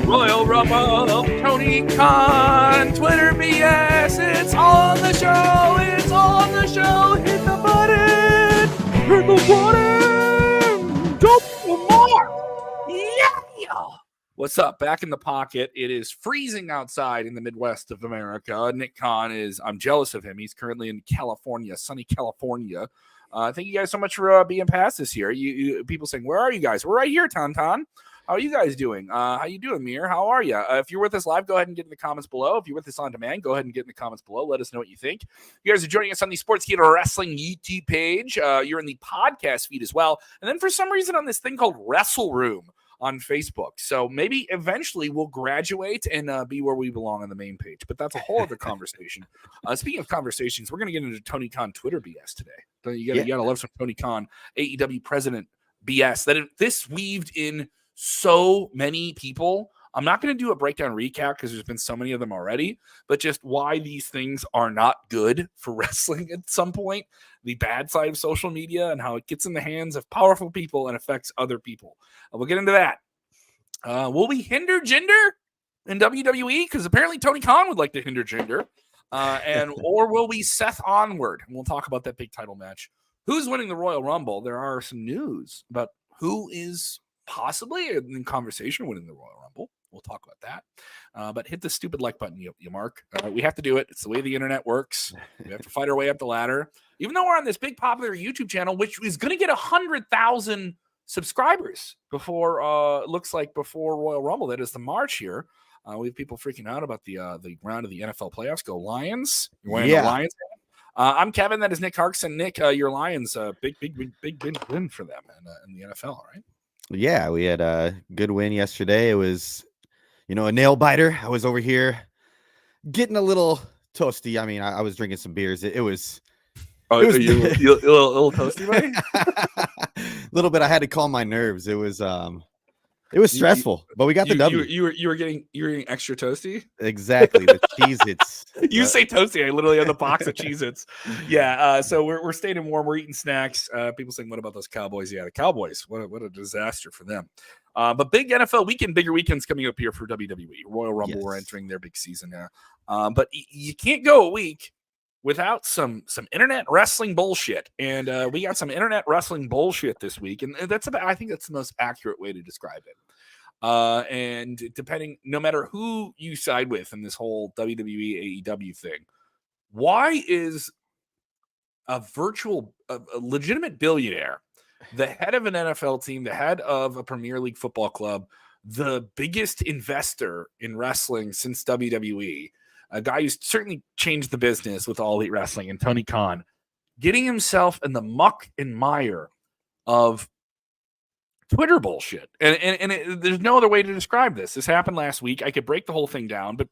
Royal Rumble, Tony Khan, Twitter BS. It's on the show. It's on the show. Hit the button. Hit the button. Jump the mark. Yeah. What's up? Back in the pocket. It is freezing outside in the Midwest of America. Nick Khan I'm jealous of him. He's currently in California, sunny California. Thank you guys so much for being past this year. You people saying, where are you guys? We're right here, Tauntaun. How are you guys doing? How you doing, Mir? How are you? If you're with us live, go ahead and get in the comments below. If you're with us on demand, go ahead and get in the comments below. Let us know what you think. You guys are joining us on the Sportskeeda Wrestling YouTube page. You're in the podcast feed as well. And then for some reason on this thing called Wrestle Room on Facebook. So maybe eventually we'll graduate and be where we belong on the main page. But that's a whole other conversation. Speaking of conversations, we're going to get into Tony Khan Twitter BS today. You gotta love some Tony Khan, AEW president BS. This weaved in so many people. I'm not going to do a breakdown recap because there's been so many of them already, but just why these things are not good for wrestling at some point, the bad side of social media and how it gets in the hands of powerful people and affects other people. We'll get into that. Will we hinder Jinder in WWE? Because apparently Tony Khan would like to hinder Jinder. Or will we Seth onward? And we'll talk about that big title match. Who's winning the Royal Rumble? There are some news about who is possibly in conversation winning the Royal Rumble. We'll talk about that. But hit the stupid like button, you mark. We have to do it. It's the way the internet works. We have to fight our way up the ladder. Even though we're on this big popular YouTube channel, which is going to get 100,000 subscribers before looks like before Royal Rumble. That is the March here. We have people freaking out about the round of the NFL playoffs. Go Lions! You're wearing the Lions. I'm Kevin. That is Nick Harkson. Nick, your Lions, big win for them in the NFL, right? Yeah, we had a good win yesterday. It was, a nail biter. I was over here getting a little toasty. I mean, I was drinking some beers. It was. Oh, it was you a little toasty, buddy? A little bit. I had to calm my nerves. It was stressful, but we got the W. You were getting extra toasty. Exactly, the Cheez-Its. You say toasty, I literally have the box of Cheez-Its. Yeah, so we're staying warm. We're eating snacks. People saying, "What about those Cowboys?" Yeah, the Cowboys. What a disaster for them. But big NFL weekend, bigger weekends coming up here for WWE. Royal Rumble. Yes. We're entering their big season now. But you can't go a week without some internet wrestling bullshit. And we got some internet wrestling bullshit this week. And I think that's the most accurate way to describe it. And depending, no matter who you side with in this whole WWE AEW thing, why is a legitimate billionaire, the head of an NFL team, the head of a Premier League football club, the biggest investor in wrestling since WWE, a guy who's certainly changed the business with All Elite Wrestling, and Tony Khan, getting himself in the muck and mire of Twitter bullshit. And there's no other way to describe this. This happened last week. I could break the whole thing down, but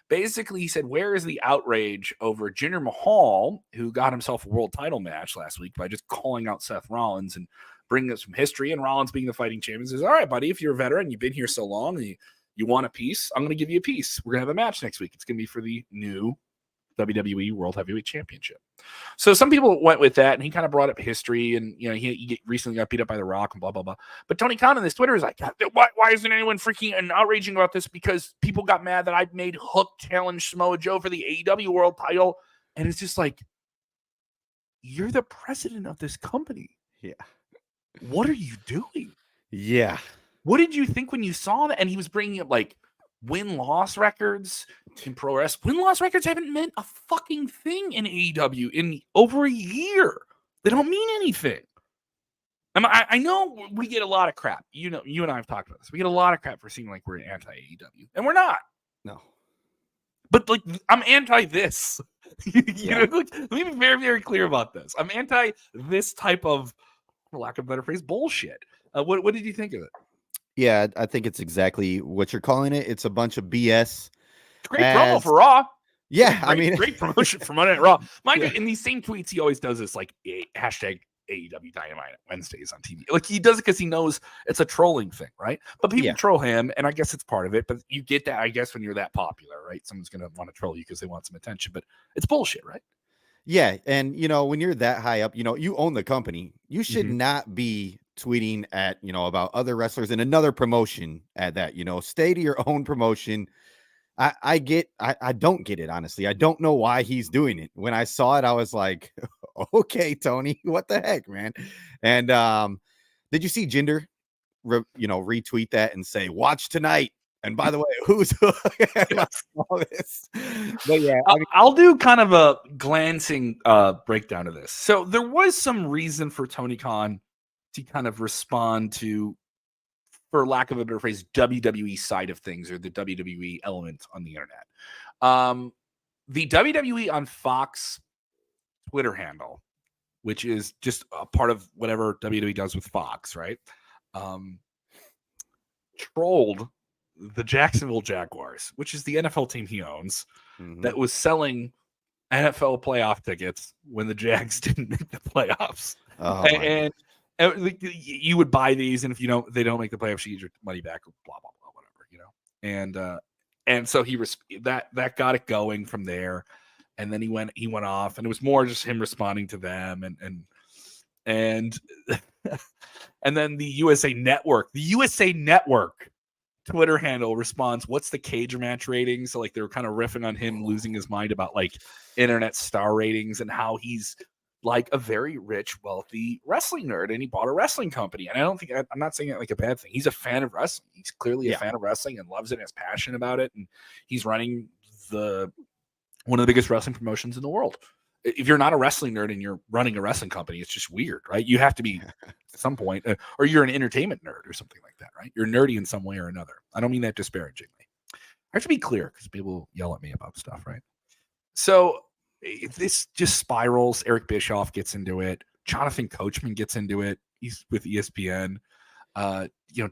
basically he said, where is the outrage over Jinder Mahal, who got himself a world title match last week by just calling out Seth Rollins and bringing us some history, and Rollins being the fighting champion says, all right, buddy, if you're a veteran, you've been here so long, and you want a piece, I'm going to give you a piece. We're going to have a match next week. It's going to be for the new WWE World Heavyweight Championship. So some people went with that, and he kind of brought up history, and he recently got beat up by The Rock and blah, blah, blah. But Tony Khan on this Twitter is like, why isn't anyone freaking and outraging about this? Because people got mad that I made Hook challenge Samoa Joe for the AEW World title. And it's just like, you're the president of this company. Yeah. What are you doing? Yeah. What did you think when you saw that? And he was bringing up like win-loss records in pro wrestling. Win-loss records haven't meant a fucking thing in AEW in over a year. They don't mean anything. I know we get a lot of crap. You and I have talked about this. We get a lot of crap for seeming like we're anti-AEW, and we're not. No. But like, I'm anti this. Let me be very, very clear about this. I'm anti this type of, for lack of a better phrase, bullshit. What did you think of it? Yeah, I think it's exactly what you're calling it. It's a bunch of BS. Great promo for Raw. Yeah, great promotion for Monday Night Raw. Mind you, in these same tweets, he always does this like hashtag AEW Dynamite Wednesdays on TV. Like he does it because he knows it's a trolling thing, right? But people troll him, and I guess it's part of it. But you get that, I guess, when you're that popular, right? Someone's gonna want to troll you because they want some attention. But it's bullshit, right? Yeah, and when you're that high up, you own the company. You should not be tweeting at, about other wrestlers and another promotion at that, stay to your own promotion. I don't get it, honestly. I don't know why he's doing it. When I saw it, I was like, okay, Tony, what the heck, man? And did you see Jinder, retweet that and say, watch tonight? And by the way, who's all this? But yeah, I'll do kind of a glancing breakdown of this. So there was some reason for Tony Khan to kind of respond to, for lack of a better phrase, WWE side of things, or the WWE element on the internet. The WWE on Fox Twitter handle, which is just a part of whatever WWE does with Fox, right? Trolled the Jacksonville Jaguars, which is the NFL team he owns, that was selling NFL playoff tickets when the Jags didn't make the playoffs. And you would buy these, and if they don't make the playoffs, you get your money back, or blah blah blah, whatever, And so that got it going from there, and then he went off, and it was more just him responding to them, and and then the USA Network Twitter handle responds, what's the cage match rating? So like they were kind of riffing on him losing his mind about like internet star ratings and how he's like a very rich, wealthy wrestling nerd, and he bought a wrestling company. And I'm not saying it like a bad thing. He's a fan of wrestling. He's clearly a fan of wrestling and loves it and is passionate about it. And he's running one of the biggest wrestling promotions in the world. If you're not a wrestling nerd and you're running a wrestling company, it's just weird, right? You have to be at some point, or you're an entertainment nerd or something like that, right? You're nerdy in some way or another. I don't mean that disparagingly. I have to be clear because people yell at me about stuff, right? So this just spirals. Eric Bischoff gets into it. Jonathan Coachman gets into it. He's with ESPN.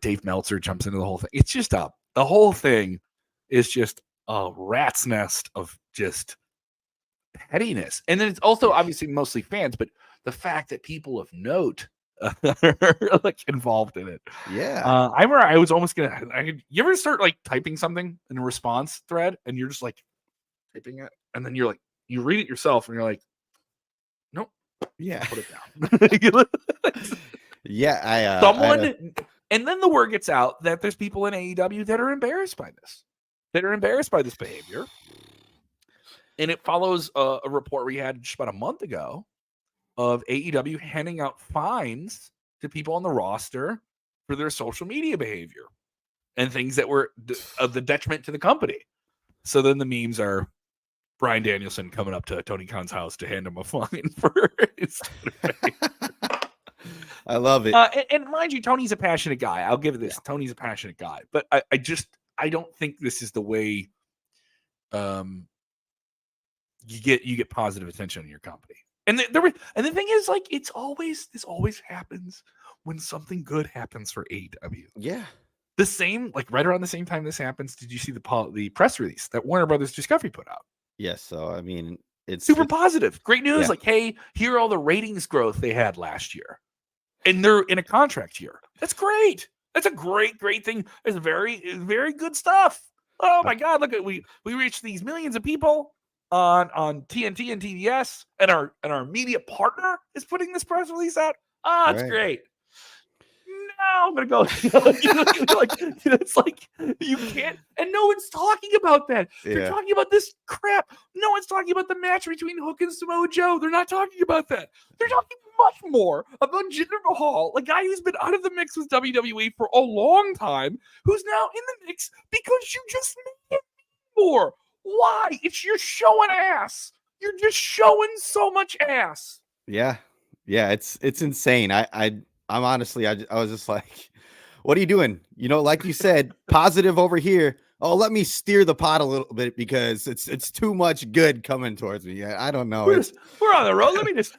Dave Meltzer jumps into the whole thing. It's just the whole thing is just a rat's nest of just pettiness. And then it's also obviously mostly fans, but the fact that people of note are like involved in it. Yeah. I remember I was almost you ever start like typing something in a response thread and you're just like typing it, and then you're like, you read it yourself and you're like, nope. Yeah. Put it down. Yeah. And then the word gets out that there's people in AEW that are embarrassed by this behavior. And it follows a report we had just about a month ago of AEW handing out fines to people on the roster for their social media behavior and things that were of the detriment to the company. So then the memes are Bryan Danielson coming up to Tony Khan's house to hand him a fine for his I love it. And mind you, Tony's a passionate guy. I'll give it this. Yeah. Tony's a passionate guy. But I don't think this is the way you get positive attention in your company. And the thing is, like, this always happens when something good happens for AEW. Yeah. The same, like right around the same time this happens, did you see the press release that Warner Brothers Discovery put out? Yes. So I mean, it's super positive. Great news. Yeah. Like, hey, here are all the ratings growth they had last year. And they're in a contract year. That's great. That's a great thing. It's very, very good stuff. Oh my God. Look at we reached these millions of people on TNT and TBS, and our media partner is putting this press release out. It's great. Now I'm gonna go. It's like you can't, and no one's talking about that. They're talking about this crap. No one's talking about the match between Hook and Samoa Joe. They're not talking about that. They're talking much more about Jinder Mahal, a guy who's been out of the mix with WWE for a long time, who's now in the mix because you just made it more. Why? You're showing ass. You're just showing so much ass. Yeah. It's insane. I'm honestly, I was just like, what are you doing? Like you said, positive over here. Oh, let me steer the pot a little bit because it's too much good coming towards me. I don't know. We're on the road. Let me just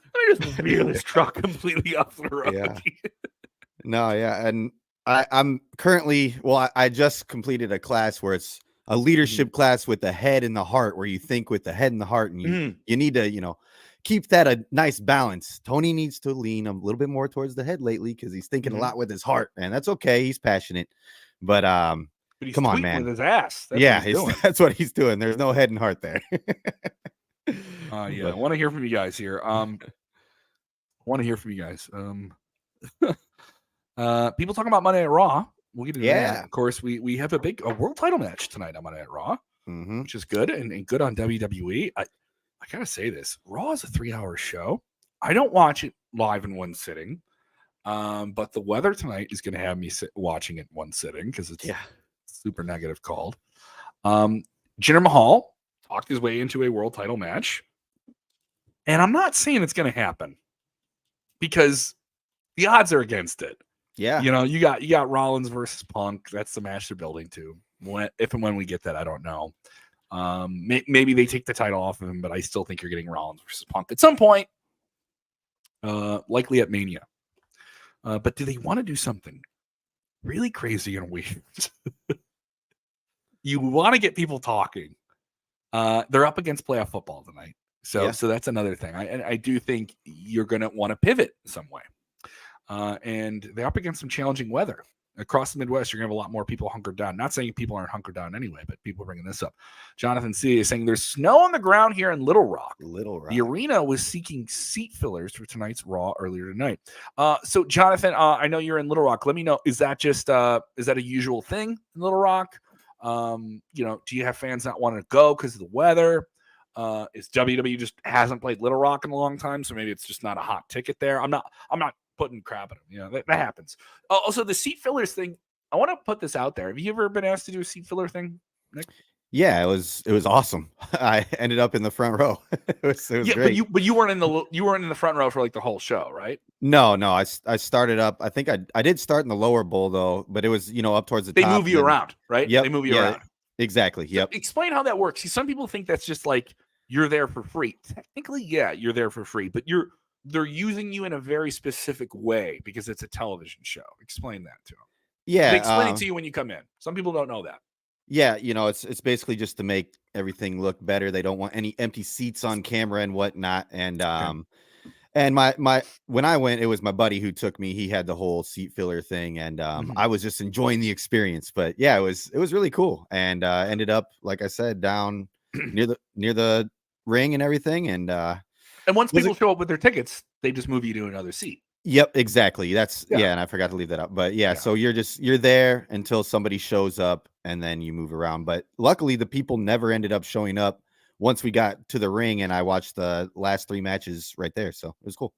veer this truck completely off the road. Yeah. No, yeah. And I'm currently, I just completed a class where it's a leadership class with the head and the heart, where you think with the head and the heart, and you need to, keep that a nice balance. Tony needs to lean a little bit more towards the head lately because he's thinking a lot with his heart, and that's okay. He's passionate, but he's come on, man, with his ass. That's what he's doing. There's no head and heart there. I want to hear from you guys here. People talking about Monday Night Raw. We'll get into Yeah. that. Of course, we have a world title match tonight on Monday Night Raw, which is good and good on WWE. I gotta say this: Raw is a 3-hour show. I don't watch it live in one sitting, but the weather tonight is going to have me watching it one sitting because it's super negative called. Jinder Mahal talked his way into a world title match, and I'm not saying it's going to happen because the odds are against it. Yeah. You know, you got Rollins versus Punk. That's the match they're building to. If and when we get that, I don't know. Maybe they take the title off of him, but I still think you're getting Rollins versus Punk at some point, likely at Mania. But do they want to do something really crazy and weird? You want to get people talking. They're up against playoff football tonight. So that's another thing. I do think you're going to want to pivot some way. And they're up against some challenging weather. Across the Midwest, you're going to have a lot more people hunkered down. Not saying people aren't hunkered down anyway, but people are bringing this up. Jonathan C. is saying there's snow on the ground here in Little Rock. The arena was seeking seat fillers for tonight's Raw earlier tonight. So, Jonathan, I know you're in Little Rock. Let me know, is that a usual thing in Little Rock? Do you have fans not want to go because of the weather? Is WWE just hasn't played Little Rock in a long time, so maybe it's just not a hot ticket there? I'm not putting crap at them. That happens. Also, the seat fillers thing, I want to put this out there. Have you ever been asked to do a seat filler thing, Nick? Yeah, it was awesome. I ended up in the front row. it was great. But you weren't in the front row for like the whole show, right? No. I started up. I think I did start in the lower bowl though, but it was up towards the top. They move you around, right? Yep. They move you around. Exactly. Yep. So explain how that works. See, some people think that's just like you're there for free. Technically, yeah, you're there for free, but they're using you in a very specific way because it's a television show. Explain that to them. Yeah. They explain it to you when you come in. Some people don't know that. Yeah. It's basically just to make everything look better. They don't want any empty seats on camera and whatnot. And, and my when I went, it was my buddy who took me. He had the whole seat filler thing, and I was just enjoying the experience. But yeah, it was really cool, and ended up, like I said, down near the ring and everything. And once people show up with their tickets, they just move you to another seat. Yep, exactly. That's and I forgot to leave that up. But so you're there until somebody shows up, and then you move around. But luckily, the people never ended up showing up once we got to the ring, and I watched the last 3 matches right there. So it was cool.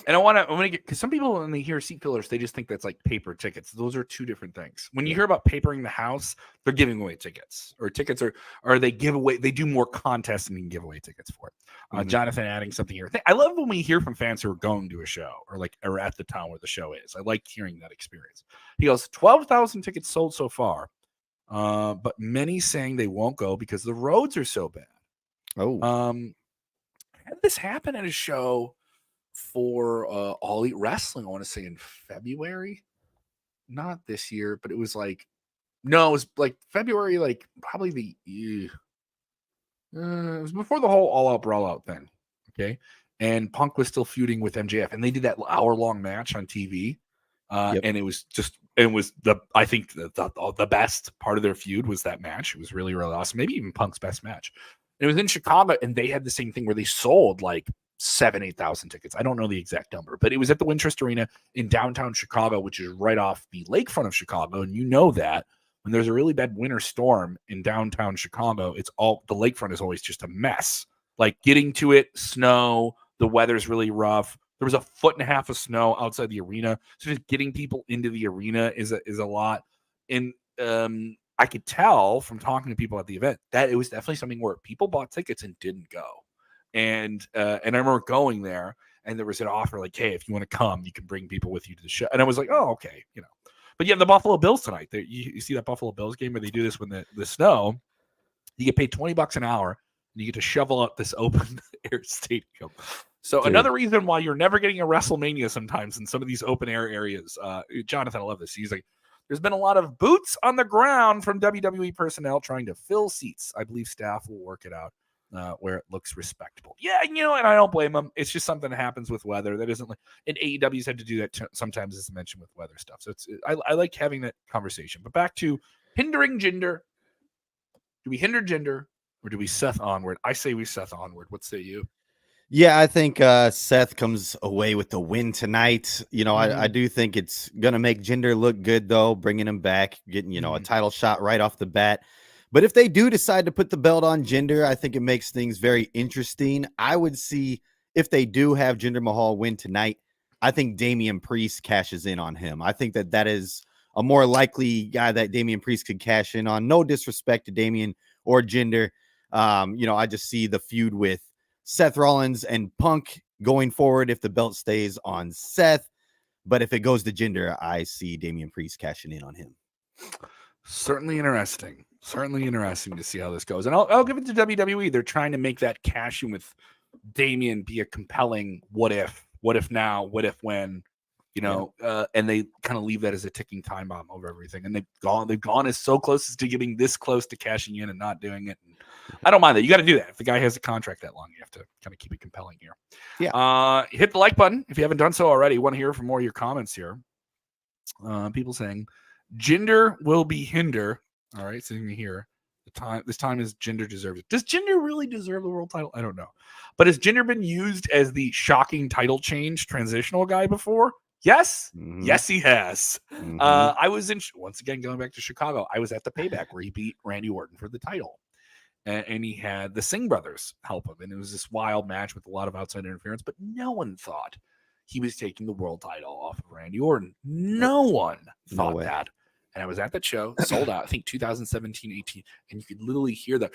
And I want to get, because some people, when they hear seat fillers, they just think that's like paper tickets. Those are 2 different things. When you hear about papering the house, they're giving away tickets, or tickets are they give away, they do more contests and you can give away tickets for it. Jonathan adding something here. I love when we hear from fans who are going to a show or at the town where the show is. I like hearing that experience. He goes, 12,000 tickets sold so far, but many saying they won't go because the roads are so bad. Had this happen at a show for All Elite Wrestling, I want to say in February, not this year, but it was like February, like probably it was before the whole All Out Brawl Out thing. Okay. And Punk was still feuding with MJF, and they did that hour-long match on TV. And it was I think the best part of their feud was that match. It was really, really awesome. Maybe even Punk's best match. It was in Chicago, and they had the same thing where they sold like 7,000-8,000 tickets. I don't know the exact number, but it was at the Winchester Arena in downtown Chicago, which is right off the lakefront of Chicago. And you know that when there's a really bad winter storm in downtown Chicago, the lakefront is always just a mess. Like getting to it, snow, the weather's really rough. There was 1.5 feet of snow outside the arena. So just getting people into the arena is a lot. And I could tell from talking to people at the event that it was definitely something where people bought tickets and didn't go. And I remember going there, and there was an offer like, hey, if you want to come, you can bring people with you to the show. And I was like, oh, okay, But you have the Buffalo Bills tonight. You see that Buffalo Bills game where they do this when the snow, you get paid $20 an hour, and you get to shovel out this open air stadium. So another reason why you're never getting a WrestleMania sometimes in some of these open air areas. Jonathan, I love this. He's like, there's been a lot of boots on the ground from WWE personnel trying to fill seats. I believe staff will work it out where it looks respectable. Yeah, and I don't blame them. It's just something that happens with weather. That isn't like, and AEW's had to do that sometimes, as mentioned, with weather stuff. So I like having that conversation. But back to hindering Jinder. Do we hinder Jinder or do we Seth onward? I say we Seth onward. What say you? Yeah, I think Seth comes away with the win tonight. I do think it's going to make Jinder look good, though, bringing him back, getting, a title shot right off the bat. But if they do decide to put the belt on Jinder, I think it makes things very interesting. I would see if they do have Jinder Mahal win tonight, I think Damian Priest cashes in on him. I think that is a more likely guy that Damian Priest could cash in on. No disrespect to Damian or Jinder. I just see the feud with Seth Rollins and Punk going forward if the belt stays on Seth. But if it goes to Jinder, I see Damian Priest cashing in on him. Certainly interesting. Certainly interesting to see how this goes. And I'll give it to WWE. They're trying to make that cash in with Damian be a compelling what if now, what if when, and they kind of leave that as a ticking time bomb over everything. And they've gone as so close as to getting this close to cashing in and not doing it. And I don't mind that. You got to do that. If the guy has a contract that long, you have to kind of keep it compelling here. Yeah. Hit the like button if you haven't done so already. Want to hear from more of your comments here. People saying Jinder will be hinder. All right, sitting here. This time is Jinder deserves it. Does Jinder really deserve the world title? I don't know. But has Jinder been used as the shocking title change transitional guy before? Yes. Mm-hmm. Yes, he has. Mm-hmm. I was once again, going back to Chicago, I was at the Payback where he beat Randy Orton for the title. And he had the Singh brothers help him. And it was this wild match with a lot of outside interference, but no one thought he was taking the world title off of Randy Orton. No one thought that. And I was at that show, sold out, I think 2017-18, and you could literally hear the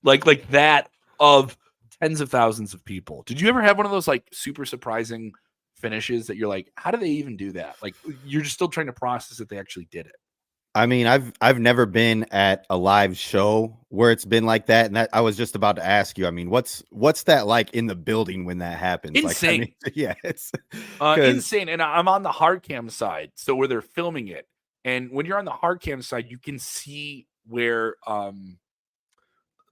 like that of tens of thousands of people. Did you ever have one of those like super surprising finishes that you're like, how do they even do that? Like you're just still trying to process that they actually did it. I mean, I've never been at a live show where it's been like that, and that I was just about to ask you. I mean, what's that like in the building when that happens? Insane. Like, I mean, yeah, it's insane. And I'm on the hard cam side, so where they're filming it, and when you're on the hard cam side, you can see where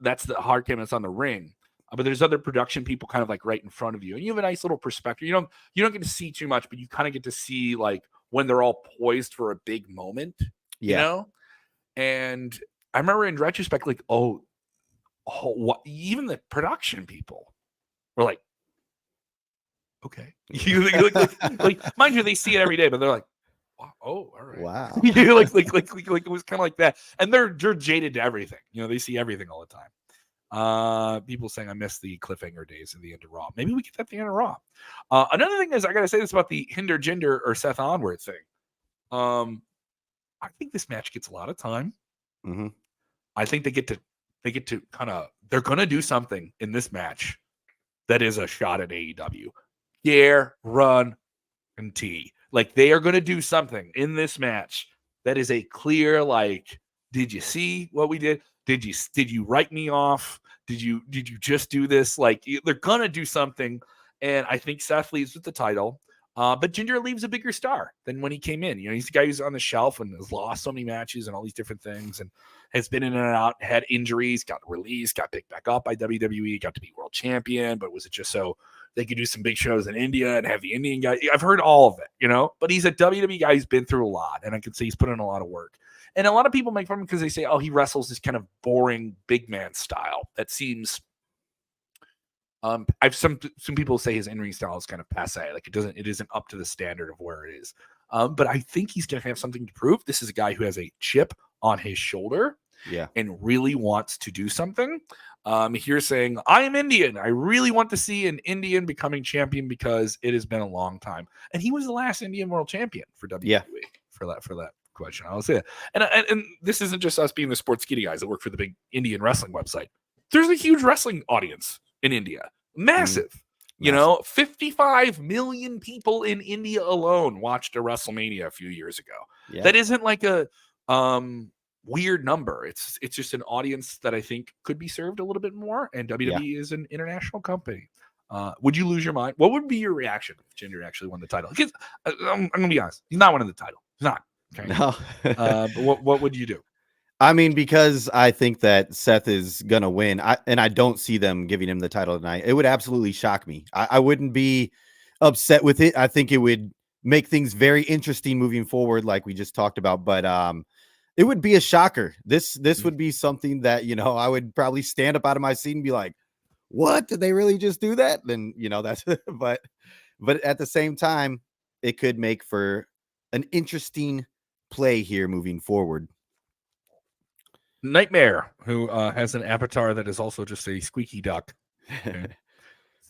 that's the hard cam that's on the ring. But there's other production people kind of like right in front of you, and you have a nice little perspective. You don't get to see too much, but you kind of get to see like when they're all poised for a big moment. Yeah. And I remember in retrospect, like, what? Even the production people were like, okay. like, mind you, they see it every day, but they're like, wow, all right. Wow. like it was kind of like that. And they're jaded to everything. They see everything all the time. People saying I miss the cliffhanger days at the end of Raw. Maybe we get that at the end of Raw. Another thing is I gotta say this about the Hinder Jinder or Seth Onward thing. I think this match gets a lot of time. Mm-hmm. I think they get to kind of, they're going to do something in this match that is a shot at AEW. Guarantee. Like they are going to do something in this match that is a clear, like, did you see what we did? Did you write me off? Did you just do this? Like they're going to do something. And I think Seth leaves with the title. But Jinder leaves a bigger star than when he came in. He's the guy who's on the shelf and has lost so many matches and all these different things and has been in and out, had injuries, got released, got picked back up by WWE, got to be world champion. But was it just so they could do some big shows in India and have the Indian guy? I've heard all of it, but he's a WWE guy who's been through a lot. And I can say he's put in a lot of work. And a lot of people make fun of him because they say, he wrestles this kind of boring big man style that seems... I've some people say his in-ring style is kind of passe, like it isn't up to the standard of where it is. But I think he's gonna have something to prove. This is a guy who has a chip on his shoulder, and really wants to do something. Here's saying, I am Indian. I really want to see an Indian becoming champion because it has been a long time, and he was the last Indian world champion for WWE. For that question, I'll say that. And this isn't just us being the Sportskeeda guys that work for the big Indian wrestling website. There's a huge wrestling audience in India. Massive. 55 million people in India alone watched a WrestleMania a few years ago. That isn't like a weird number. It's just an audience that I think could be served a little bit more, and WWE is an international company. Would you lose your mind? What would be your reaction if Jinder actually won the title? Because I'm gonna be honest, he's not winning the title. He's not. Okay. No. But what would you do? I mean, because I think that Seth is going to win, and I don't see them giving him the title tonight. It would absolutely shock me. I wouldn't be upset with it. I think it would make things very interesting moving forward, like we just talked about. But It would be a shocker. This would be something that, you know, I would probably stand up out of my seat and be like, what? Did they really just do that? Then, you know, that's but at the same time, it could make for an interesting play here moving forward. Nightmare, who has an avatar that is also just a squeaky duck,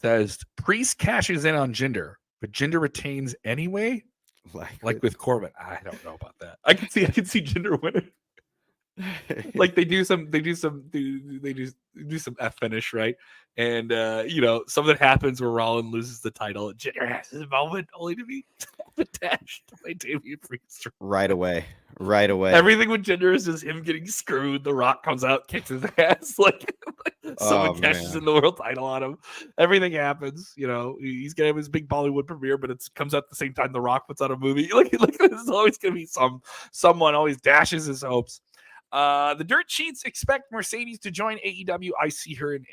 says Priest cashes in on Jinder, but Jinder retains anyway. Like with Corbin. I don't know about that. I can see Jinder winning. Like they do some F finish, right? And you know, something happens where Rollins loses the title and Jinder has his moment only to be attached by Damian Priest right away. Everything with Jinder is just him getting screwed. The Rock comes out, kicks his ass, like someone cashes in the world title on him. Everything happens, you know. He's gonna have his big Bollywood premiere, but it comes out at the same time the Rock puts out a movie. Like there's always gonna be someone always dashes his hopes. The Dirt Sheets expect Mercedes to join AEW. I see her in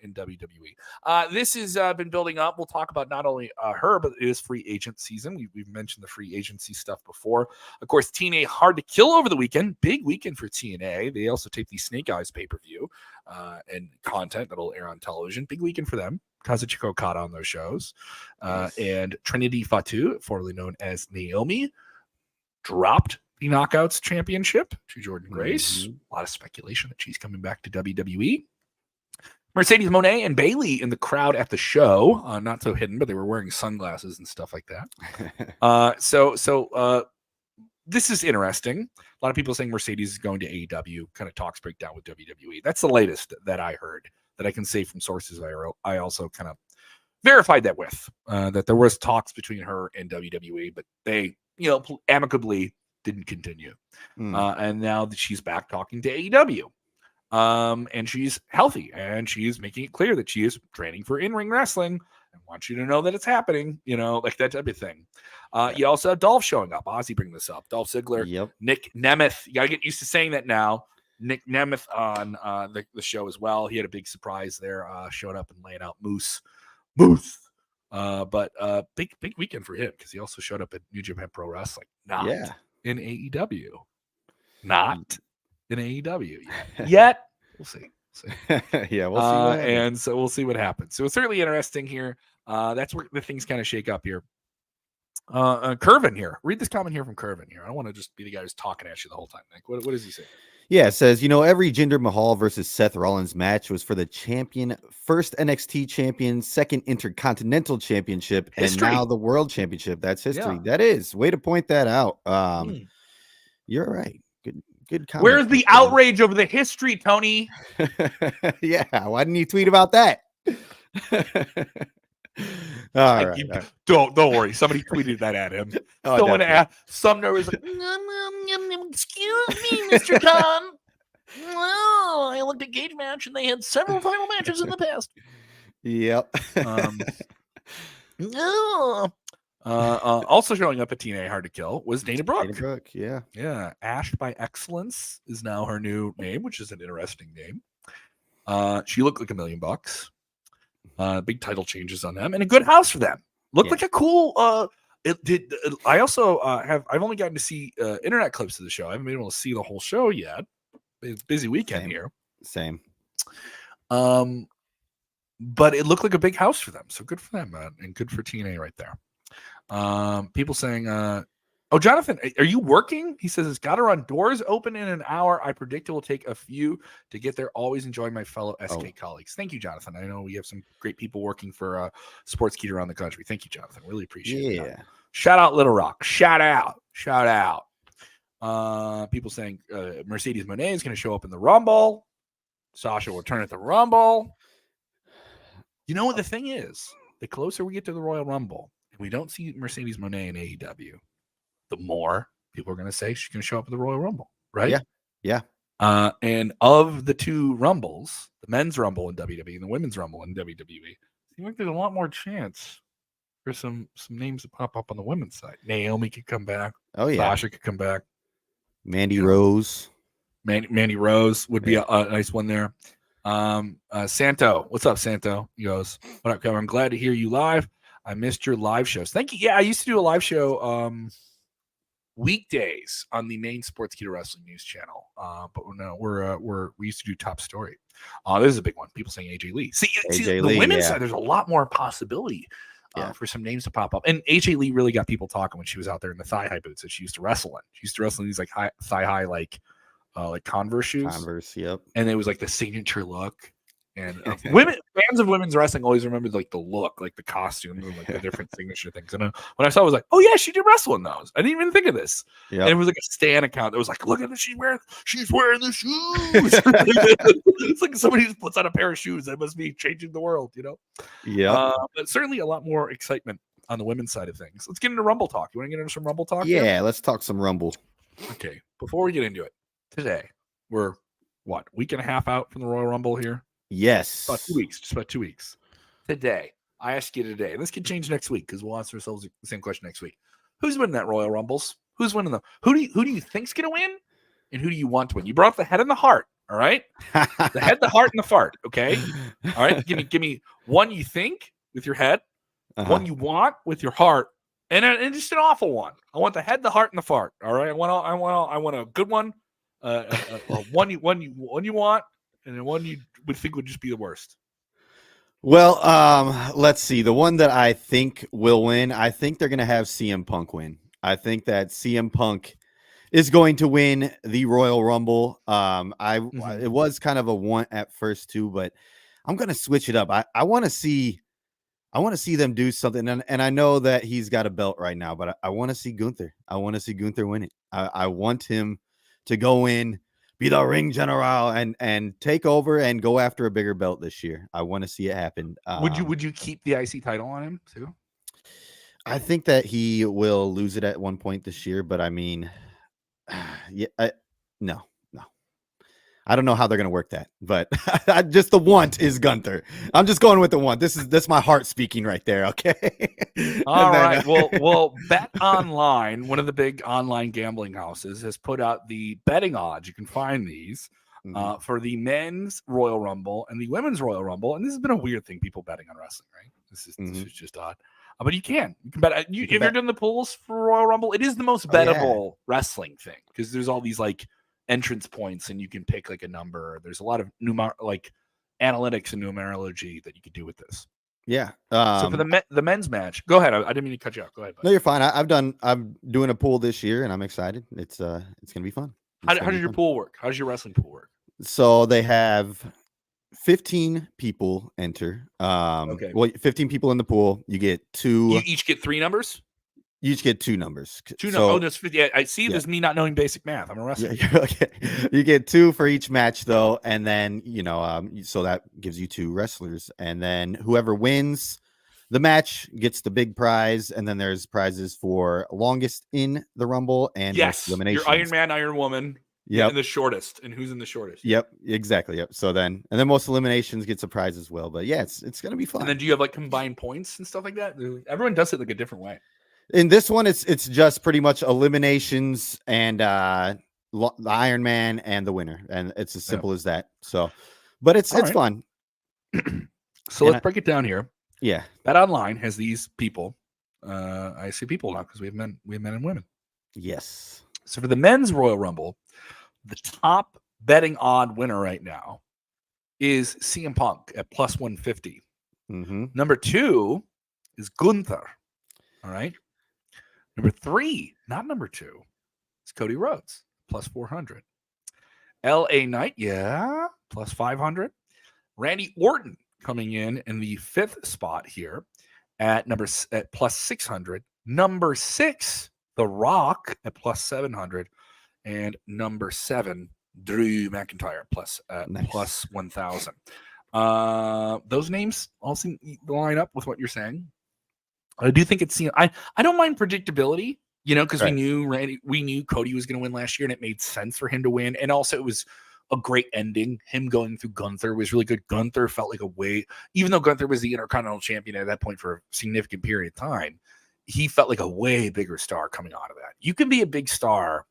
WWE. This has been building up. We'll talk about not only her, but it is free agent season. We've mentioned the free agency stuff before. Of course, TNA Hard to Kill over the weekend. Big weekend for TNA. They also take the Snake Eyes pay-per-view and content that'll air on television. Big weekend for them. Kazuchika Okada on those shows. Nice. And Trinity Fatu, formerly known as Naomi, dropped the Knockouts Championship to Jordan Grace. A lot of speculation that she's coming back to WWE. Mercedes Moné and Bayley in the crowd at the show. Not so hidden, but they were wearing sunglasses and stuff like that. So this is interesting. A lot of people saying Mercedes is going to AEW. Kind of talks break down with WWE. That's the latest that I heard, that I can say from sources I also kind of verified that with. That there was talks between her and WWE, but they, you know, amicably didn't continue. And now that she's back talking to AEW. And she's healthy, and she's making it clear that she is training for in-ring wrestling and wants you to know that it's happening, you know, like that type of thing. You also have Dolph showing up. Ozzy bring this up. Dolph Ziggler, Nick Nemeth. You got to get used to saying that now. Nick Nemeth on the show as well. He had a big surprise there, showing up and laying out Moose. But big weekend for him, because he also showed up at New Japan Pro Wrestling. In AEW. Not in AEW yet. We'll see. We'll see. And so we'll see what happens. So it's certainly interesting here. That's where the things kind of shake up here. Curvin here. Read this comment here from Curvin here. I don't want to just be the guy who's talking at you the whole time. Like, what does he say? Yeah, it says, you know, every Jinder Mahal versus Seth Rollins match was for the champion, first NXT champion, second Intercontinental Championship, history. And now the World Championship. That's history. Yeah. That is. Way to point that out. You're right. Good comment. Where's the outrage over the history, Tony? Yeah, why didn't you tweet about that? All right. Don't worry. Somebody tweeted that at him. Someone asked. Sumner was like, "Excuse me, Mr. Khan. Well, I looked at Cage Match, and they had several title matches in the past." Yep. Also showing up at TNA Hard to Kill was Dana Brooke. Yeah. Ash by Excellence is now her new name, which is an interesting name. She looked like $1 million. Big title changes on them, and a good house for them. Looked like a cool. I also I've only gotten to see internet clips of the show. I haven't been able to see the whole show yet. It's a busy weekend here. Same. But it looked like a big house for them. So good for them, man, and good for TNA right there. People saying, "Oh, Jonathan, are you working?" He says, "It's got her on doors open in an hour. I predict it will take a few to get there. Always enjoy my fellow SK colleagues." Thank you, Jonathan. I know we have some great people working for Sportskeeda around the country. Thank you, Jonathan. Really appreciate it. Yeah. Shout out Little Rock. Shout out. People saying Mercedes Moné is going to show up in the Rumble. Sasha will return at the Rumble. You know what the thing is? The closer we get to the Royal Rumble, and we don't see Mercedes Moné in AEW, the more people are going to say she's going to show up at the Royal Rumble, right? Yeah. And of the two Rumbles, the men's Rumble in WWE and the women's Rumble in WWE, I think there's a lot more chance for some names to pop up on the women's side. Naomi could come back. Oh, yeah. Sasha could come back. Mandy Rose. Mandy Rose would be a nice one there. Santo, what's up, Santo? He goes, "What up, Kevin? I'm glad to hear you live. I missed your live shows." Thank you. Yeah, I used to do a live show weekdays on the main Sportskeeda Wrestling News channel. But no, we used to do Top Story. This is a big one. People saying AJ Lee. See AJ the Lee, women's yeah. side, there's a lot more possibility for some names to pop up. And AJ Lee really got people talking when she was out there in the thigh high boots that she used to wrestle in. She used to wrestle in these like thigh high like Converse shoes. Converse, yep. And it was like the signature look. And fans of women's wrestling always remember like the look, like the costumes and like the different signature things. And when I saw it, I was like, oh yeah, she did wrestle in those. I didn't even think of this. Yep. And it was like a Stan account that was like, look at this, she's wearing the shoes. It's like somebody just puts on a pair of shoes that must be changing the world, you know? Yeah. But certainly a lot more excitement on the women's side of things. Let's get into Rumble talk. You want to get into some Rumble talk? Yeah, let's talk some Rumble. Okay. Before we get into it, today we're week and a half out from the Royal Rumble here? Yes. About 2 weeks, just about 2 weeks. Today, I ask you today, and this could change next week because we'll ask ourselves the same question next week. Who's winning that Royal Rumbles? Who's winning them? Who do you think's going to win? And who do you want to win? You brought up the head and the heart, all right? The head, the heart, and the fart, okay? All right? Give me one you think with your head, one you want with your heart, and just an awful one. I want the head, the heart, and the fart, all right? I want a good one, one you want, and then one you would think would just be the worst. Well, let's see. The one that I think will win, I think they're going to have CM Punk win. I think that CM Punk is going to win the Royal Rumble. It was kind of a want at first too, but I'm going to switch it up. I want to see them do something. And I know that he's got a belt right now, but I want to see Gunther. I want to see Gunther win it. I want him to go in, be the ring general, and take over and go after a bigger belt this year. I want to see it happen. Would you keep the IC title on him too? I think that he will lose it at one point this year, but I mean, no. I don't know how they're going to work that, but just the want is Gunther. I'm just going with the want. That's my heart speaking right there. Okay. All right. Well, Bet Online, one of the big online gambling houses, has put out the betting odds. You can find these for the men's Royal Rumble and the women's Royal Rumble. And this has been a weird thing, people betting on wrestling, right? This is just odd. But you can bet. If you're doing the pools for Royal Rumble, it is the most bettable wrestling thing because there's all these like entrance points and you can pick like a number. There's a lot of analytics and numerology that you could do with this. Yeah. So for the men's match, go ahead. I didn't mean to cut you off. Go ahead. Buddy. No, you're fine. I'm doing a pool this year and I'm excited. It's gonna be fun. How did your pool work? How does your wrestling pool work? So they have 15 people enter. Okay. Well, 15 people in the pool. You get two. You each get 3 numbers. You each get 2 numbers. That's 50. Yeah, I see. There's me not knowing basic math. I'm a wrestler. Yeah, okay. You get 2 for each match, though, and then so that gives you 2 wrestlers, and then whoever wins the match gets the big prize, and then there's prizes for longest in the Rumble and most eliminations. Your Iron Man, Iron Woman. Yeah, and the shortest, and who's in the shortest? Yep, exactly. Yep. So then, and then most eliminations gets a prize as well. But yeah, it's gonna be fun. And then do you have like combined points and stuff like that? Everyone does it like a different way. In this one, it's just pretty much eliminations and the Iron Man and the winner, and it's as simple as that. So, but it's fun. So let's break it down here. Yeah, Bet Online has these people. I see people now because we have men and women. Yes. So for the men's Royal Rumble, the top betting odd winner right now is CM Punk at plus 150. Number 2 is Gunther. All right. Number 3, not number 2, is Cody Rhodes, plus 400. LA Knight, plus 500. Randy Orton coming in the 5th spot here at plus 600. Number 6, The Rock at plus 700. And number 7, Drew McIntyre plus 1,000. Those names all seem to line up with what you're saying. I do think I don't mind predictability, because we knew Cody was going to win last year, and it made sense for him to win. And also, it was a great ending. Him going through Gunther was really good. Gunther felt like even though Gunther was the Intercontinental Champion at that point for a significant period of time, he felt like a way bigger star coming out of that. You can be a big star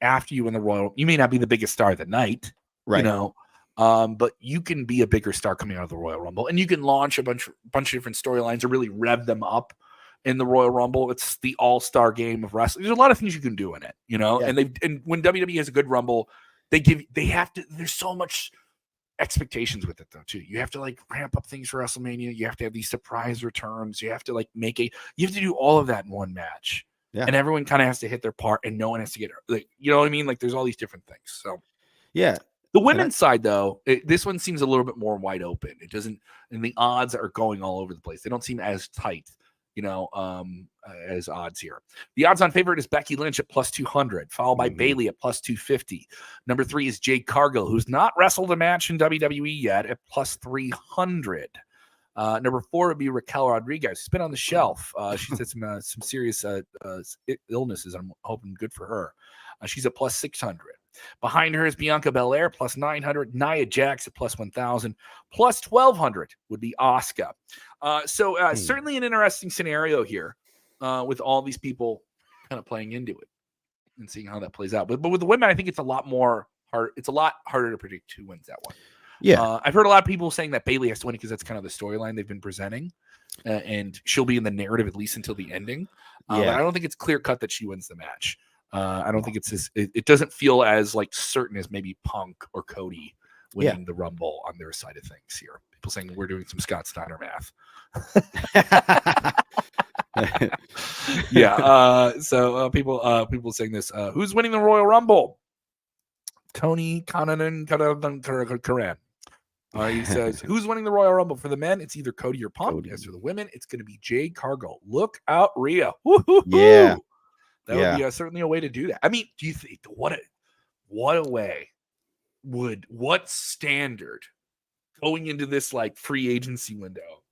after you win the Royal. You may not be the biggest star that night, right? But you can be a bigger star coming out of the Royal Rumble, and you can launch a bunch of different storylines or really rev them up. in the Royal Rumble. It's the all-star game of wrestling. There's a lot of things you can do in it, you know. Yeah. And when WWE has a good Rumble, there's so much expectations with it though too. You have to like ramp up things for WrestleMania. You have to have these surprise returns. You have to like you have to do all of that in one match. Yeah. And everyone kind of has to hit their part, and no one has to get like, you know what I mean? Like there's all these different things. So yeah. The women's side, though, this one seems a little bit more wide open. It doesn't, and the odds are going all over the place. They don't seem as tight, you know, as odds here. The odds-on favorite is Becky Lynch at plus 200, followed by Bayley at plus 250. Number 3 is Jade Cargill, who's not wrestled a match in WWE yet, at plus 300. Number 4 would be Raquel Rodriguez. She's been on the shelf. She's had some serious illnesses. I'm hoping good for her. She's at plus 600. Behind her is Bianca Belair, plus 900. Nia Jax at plus 1,000. Plus 1,200 would be Asuka. Certainly an interesting scenario here with all these people kind of playing into it and seeing how that plays out. But with the women, I think it's a lot more hard. It's a lot harder to predict who wins that one. Yeah. I've heard a lot of people saying that Bayley has to win because that's kind of the storyline they've been presenting. And she'll be in the narrative at least until the ending. But I don't think it's clear cut that she wins the match. I don't think it doesn't feel as like certain as maybe Punk or Cody winning the Rumble on their side of things here. People saying we're doing some Scott Steiner math. People saying this. Who's winning the Royal Rumble? Tony Karan. He says, who's winning the Royal Rumble? For the men, it's either Cody or Punk. As for the women, it's going to be Jade Cargill. Look out, Rhea. Woo-hoo-hoo. Yeah. That would be certainly a way to do that. I mean, do you think what standard going into this like free agency window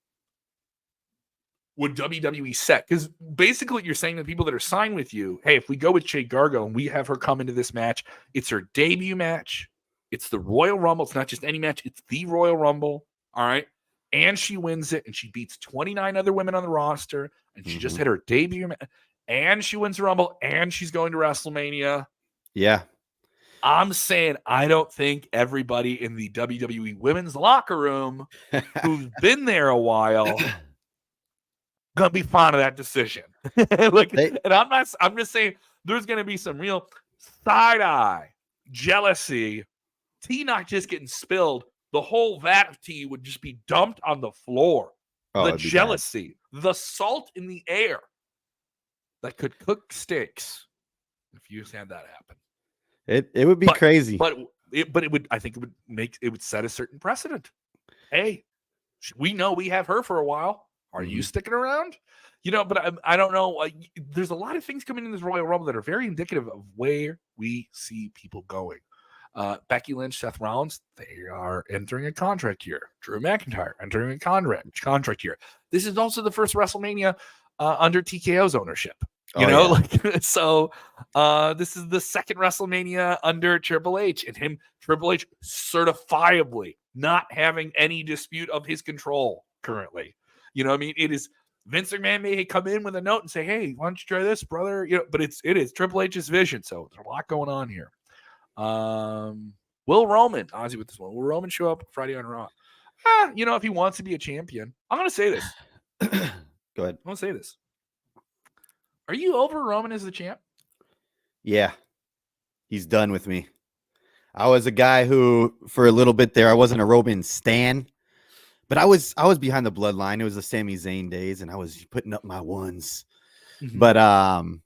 would WWE set? Because basically you're saying that people that are signed with you, hey, if we go with Jade Cargill and we have her come into this match, it's her debut match. It's the Royal Rumble. It's not just any match. It's the Royal Rumble. All right. And she wins it and she beats 29 other women on the roster and she just had her debut match. And she wins the Rumble, and she's going to WrestleMania. Yeah. I'm saying I don't think everybody in the WWE women's locker room who's been there a while gonna be fond of that decision. I'm just saying there's gonna be some real side eye, jealousy, tea not just getting spilled. The whole vat of tea would just be dumped on the floor. The jealousy, the salt in the air that could cook steaks if you had that happen. It would be crazy. But it would set a certain precedent. Hey, we know we have her for a while. Are you sticking around? You know, but I don't know. There's a lot of things coming in this Royal Rumble that are very indicative of where we see people going. Becky Lynch, Seth Rollins, they are entering a contract year. Drew McIntyre entering a contract year. This is also the first WrestleMania under TKO's ownership. So this is the second WrestleMania under Triple H, and Triple H certifiably not having any dispute of his control currently. You know what I mean? It is Vince McMahon may come in with a note and say, hey, why don't you try this, brother? You know, but it is Triple H's vision. So there's a lot going on here. Will Roman, Ozzy with this one. Will Roman show up Friday on Raw? If he wants to be a champion, I'm going to say this. Go ahead. I'm going to say this. Are you over Roman as the champ? Yeah. He's done with me. I was a guy who, for a little bit there, I wasn't a Roman stan, but I was behind the bloodline. It was the Sami Zayn days, and I was putting up my ones. But I'm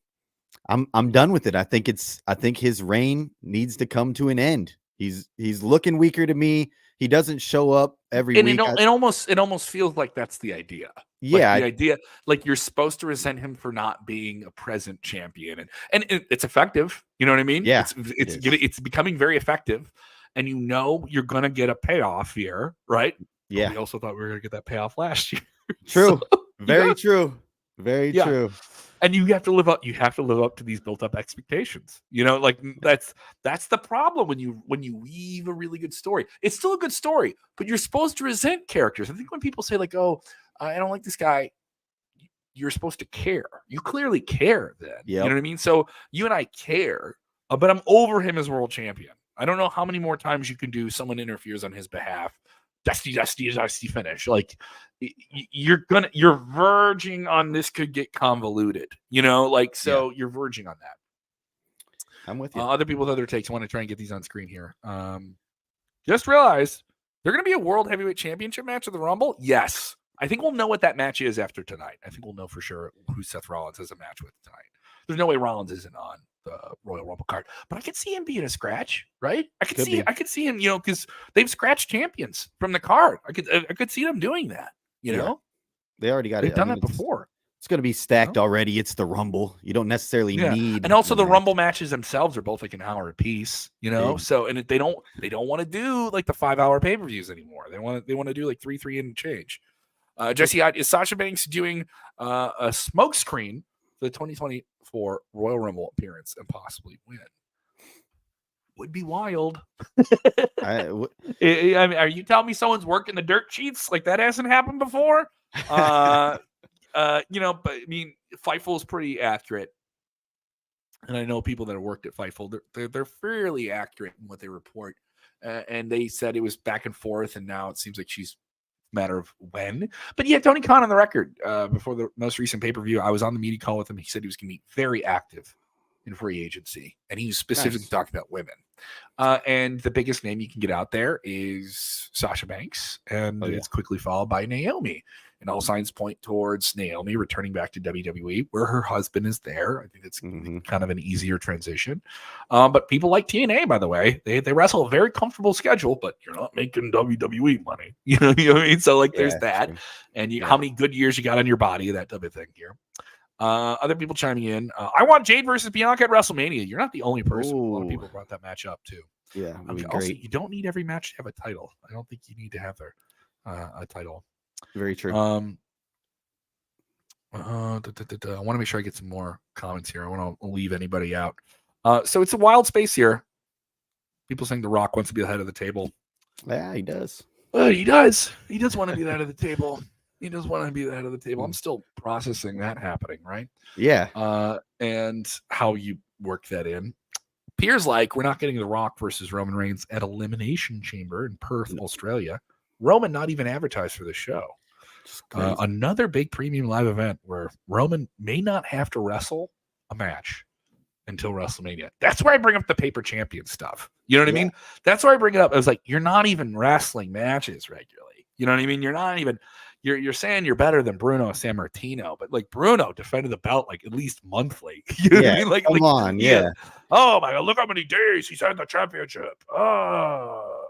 done with it. I think his reign needs to come to an end. He's looking weaker to me. He doesn't show up every week. It almost feels like that's the idea. Yeah, like the idea, like you're supposed to resent him for not being a present champion, and it's effective. You know what I mean? Yeah, it's becoming very effective, and you're gonna get a payoff here, right? Yeah. But we also thought we were gonna get that payoff last year. True. Very true. Very true. And you have to live up. You have to live up to these built-up expectations. You know, like that's the problem when you weave a really good story. It's still a good story, but you're supposed to resent characters. I think when people say like, "Oh, I don't like this guy," you're supposed to care. You clearly care. Then you know what I mean. So you and I care, but I'm over him as world champion. I don't know how many more times you can do. Someone interferes on his behalf. Dusty finish. Like you're verging on this could get convoluted, so you're verging on that. I'm with you. Other people with other takes. I want to try and get these on screen here. Just realized they're going to be a World Heavyweight Championship match at the Rumble. Yes. I think we'll know what that match is after tonight. I think we'll know for sure who Seth Rollins has a match with tonight. There's no way Rollins isn't on the Royal Rumble card, but I could see him being a scratch, right? I could see him, because they've scratched champions from the card. I could see them doing that, know? They already got They've done that before. It's going to be stacked already. It's the Rumble. You don't necessarily need. And also the Rumble matches themselves are both like an hour apiece, So, and they don't want to do like the 5-hour pay-per-views anymore. They want to do like 3 and change. Jesse, is Sasha Banks doing a smokescreen for the 2024 Royal Rumble appearance and possibly win? Would be wild. I mean, are you telling me someone's working the dirt sheets like that hasn't happened before? But I mean, Fightful is pretty accurate, and I know people that have worked at Fightful. They're fairly accurate in what they report, and they said it was back and forth, and now it seems like she's a matter of when. But yeah, Tony Khan on the record before the most recent pay-per-view, I was on the media call with him. He said he was going to be very active in free agency, and he was specifically talking about women. And the biggest name you can get out there is Sasha Banks, and it's quickly followed by Naomi. And all signs point towards Naomi returning back to WWE, where her husband is there. I think it's kind of an easier transition. But people like TNA, by the way, they wrestle a very comfortable schedule, but you're not making WWE money. You know what I mean? So like, there's that, and how many good years you got on your body, that type of thing here. Other people chiming in. I want Jade versus Bianca at WrestleMania. You're not the only person. A lot of people brought that match up too. Yeah. Also, you don't need every match to have a title. I don't think you need to have a title. Very true. I want to make sure I get some more comments here. I want to leave anybody out. So it's a wild space here. People saying The Rock wants to be the head of the table. Yeah, he does. He does. He does want to be the head of the table. He does want to be the head of the table. I'm still processing that happening, right? Yeah. And how you work that in. Appears like we're not getting The Rock versus Roman Reigns at Elimination Chamber in Perth, Australia. Roman not even advertised for the show. Another big premium live event where Roman may not have to wrestle a match until WrestleMania. That's where I bring up the paper champion stuff. You know what I mean? That's where I bring it up. I was like, you're not even wrestling matches regularly. You know what I mean? You're not even. You're saying you're better than Bruno Sammartino, but like Bruno defended the belt like at least monthly. You know what I mean? Like, come on, yeah. Oh my God, look how many days he's had the championship. Oh.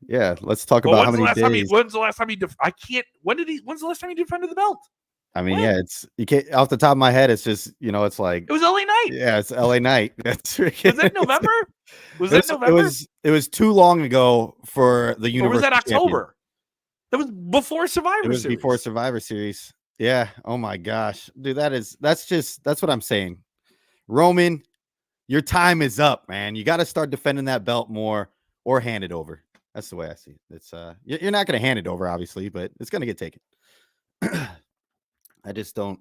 Yeah, let's talk about how many days. When's the last time he when's the last time he defended the belt? I mean, it's you can't off the top of my head, it's just, it's like it was LA Knight. Yeah, it's LA Knight. That's was that November? Was that November? It was too long ago for the Universal. Or was that October? That was before Survivor Series. It was before Survivor Series. Yeah. Oh my gosh. Dude, that's what I'm saying. Roman, your time is up, man. You got to start defending that belt more or hand it over. That's the way I see it. It's you're not going to hand it over, obviously, but it's going to get taken. I just don't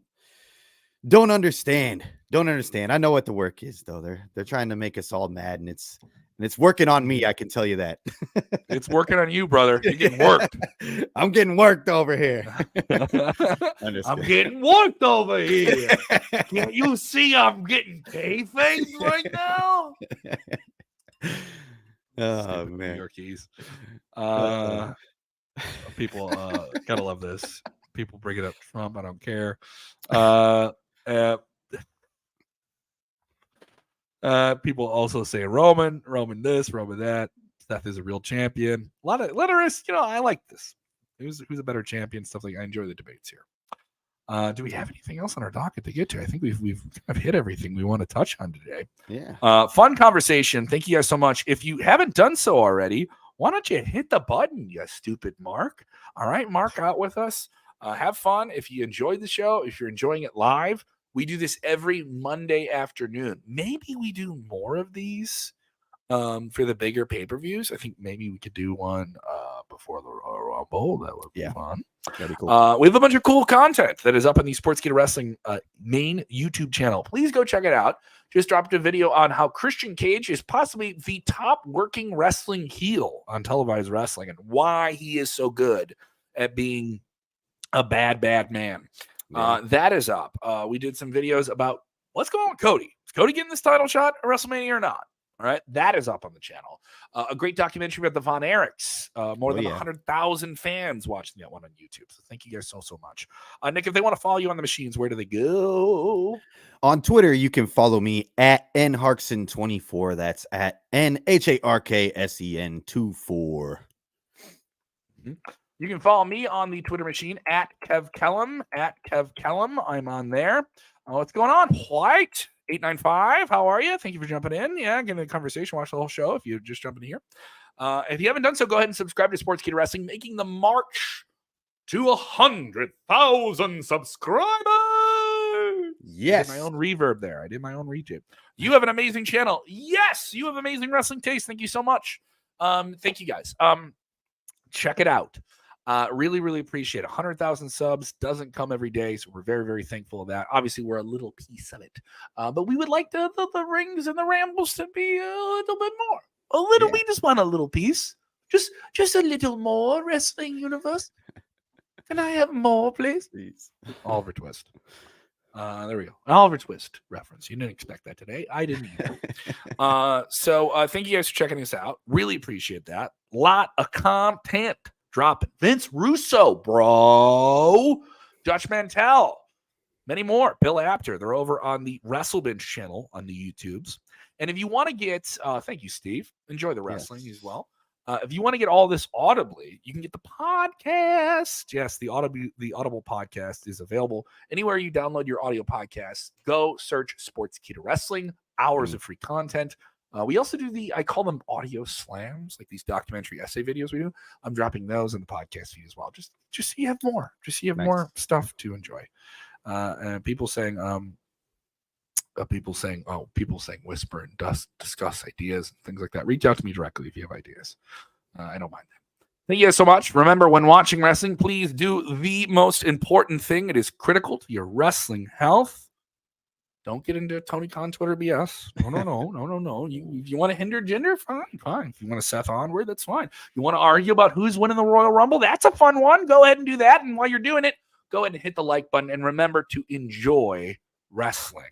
understand. Don't understand. I know what the work is, though. They're trying to make us all mad, and it's working on me. I can tell you that. It's working on you, brother. You're getting worked. I'm getting worked over here. I'm getting worked over here. Can't you see I'm getting kayfabe right now? Oh man, New Yorkies. People gotta love this. People bring it up Trump. I don't care. People also say Roman this, Roman that. Seth is a real champion. A lot of letterists, I like this. Who's a better champion? Stuff like I enjoy the debates here. Do we have anything else on our docket to get to? I think we've kind of hit everything we want to touch on today. Yeah. Fun conversation. Thank you guys so much. If you haven't done so already, why don't you hit the button, you stupid Mark? All right, Mark out with us. Have fun. If you enjoyed the show, if you're enjoying it live, we do this every Monday afternoon. Maybe we do more of these for the bigger pay-per-views. I think maybe we could do one before the Rumble. That would be fun. That'd be cool. We have a bunch of cool content that is up on the Sportskeeda Wrestling main YouTube channel. Please go check it out. Just dropped a video on how Christian Cage is possibly the top working wrestling heel on televised wrestling and why he is so good at being a bad man. Yeah. That is up. We did some videos about what's going on with Cody. Is Cody getting this title shot at WrestleMania or not? All right, that is up on the channel. A great documentary about the Von Erichs. More than 100,000 fans watching that one on YouTube. So thank you guys so much. Nick, if they want to follow you on the machines, where do they go? On Twitter, you can follow me at nharkson24. That's at NHARKSEN24. You can follow me on the Twitter machine at Kev Kellum. I'm on there. What's going on? White 895. How are you? Thank you for jumping in. Yeah, getting a conversation. Watch the whole show if you're just jumping here. If you haven't done so, go ahead and subscribe to Sportskeeda Wrestling, making the march to 100,000 subscribers. Yes. I did my own reverb there. I did my own retube. You have an amazing channel. Yes, you have amazing wrestling taste. Thank you so much. Thank you guys. Check it out. Really appreciate it. 100,000 subs doesn't come every day, so we're very thankful of that. Obviously, we're a little piece of it, but we would like the Rings and the Rambles to be a little bit more. We just want a little piece, just a little more. Wrestling universe. Can I have more, please? Oliver Twist. There we go. An Oliver Twist reference. You didn't expect that today. I didn't either. So thank you guys for checking us out. Really appreciate that. Lot of content dropping. Vince Russo, bro. Dutch Mantel. Many more. Bill Apter. They're over on the WrestleBinge channel on the YouTubes. And if you want to get, thank you, Steve. Enjoy the wrestling as well. If you want to get all this audibly, you can get the podcast. Yes, the Audible podcast is available anywhere you download your audio podcasts. Go search Sportskeeda Wrestling. Hours of free content. We also do I call them audio slams, like these documentary essay videos we do. I'm dropping those in the podcast feed as well. Just so you have more. Just so you have more stuff to enjoy. And people saying, whisper and discuss ideas and things like that. Reach out to me directly if you have ideas. I don't mind that. Thank you guys so much. Remember, when watching wrestling, please do the most important thing. It is critical to your wrestling health. Don't get into Tony Khan Twitter BS. No. You want to hinder Jinder? Fine. If you want to Seth onward, that's fine. You want to argue about who's winning the Royal Rumble? That's a fun one. Go ahead and do that. And while you're doing it, go ahead and hit the like button. And remember to enjoy wrestling.